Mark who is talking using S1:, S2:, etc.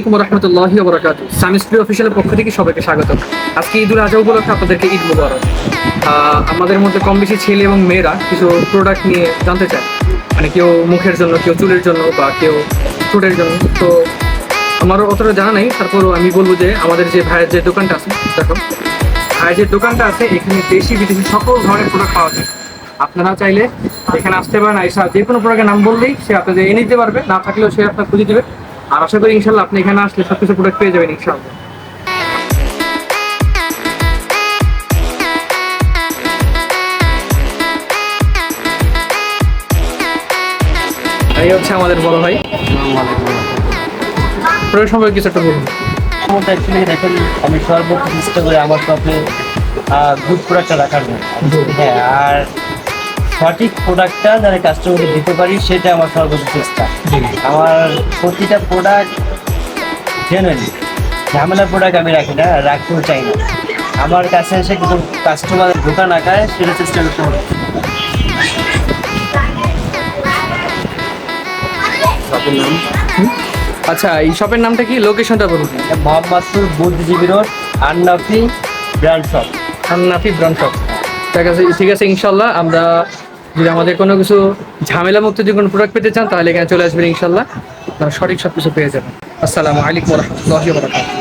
S1: আলাইকুম ওয়া রাহমাতুল্লাহি ওয়া বারাকাতুহু। সামি স্টুডিও অফিশিয়ালের পক্ষ থেকে সবাইকে স্বাগত। আজকে ঈদুল আজহা উপলক্ষে আপনাদেরকে ঈদ মুবারক। আমাদের মধ্যে কম বেশি ছেলে এবং মেয়েরা কিছু প্রোডাক্ট নিয়ে জানতে চায়, মানে কেউ মুখের জন্য, কেউ চুলের জন্য, বা কেউ ঠোঁটের জন্য। তো আমারও অতটা জানা নেই, তারপরও আমি বলবো যে আমাদের যে ভাইয়ের যে দোকানটা আছে, দেখো ভাইয়ের যে দোকানটা আছে এখানে দেশি বিদেশি সকল ধরনের প্রোডাক্ট পাওয়া যায়। আপনারা চাইলে এখানে আসতে পারেন, আইসা যে কোনো প্রোডাক্টের নাম বললেই সে আপনাদের এনে দিতে পারবে, না থাকলেও সে আপনার খুঁজে দেবে। আর আশা করি ইনশাল্লাহ আপনি এখানে আসলে সব কিছু প্রোডাক্ট পেয়ে যাবেন ইনশাল্লাহ। এই হচ্ছে আমাদের বড় ভাই। প্রোডাক্ট সম্পর্কে কিছু একটা বলুন।
S2: অ্যাকচুয়ালি দেখেন, আমি সর্বোচ্চ চেষ্টা করি আমার শপে গুড প্রোডাক্টটা রাখার জন্য। হ্যাঁ, আর সঠিক প্রোডাক্টটা যারা কাস্টমারকে দিতে পারি সেটা আমার সর্বোচ্চ চেষ্টা। আমার প্রতিটা প্রোডাক্ট জেনুইন, ঝামেলার প্রোডাক্ট আমি রাখি না, রাখতেও চাই না। আমার কাছে এসে কিন্তু কাস্টমার দোকান আঁকায় সেটা চেষ্টা করতে হবে।
S1: আচ্ছা, এই শপের নামটা কি, লোকেশনটা বলুন।
S2: Mohammadpur Buddhijibi road, Annafi brand shop.
S1: Nafi brown shop. ঠিক আছে ইনশাল্লাহ। আমরা যদি আমাদের কোনো কিছু ঝামেলা মুক্ত যদি কোনো প্রোডাক্ট পেতে চান তাহলে এখানে চলে আসবেন ইনশাল্লাহ, আপনারা সঠিক সব কিছু পেয়ে যাবেন। আসসালামু আলাইকুম ওয়া রাহমাতুল্লাহি ওয়া বারাকাতুহু।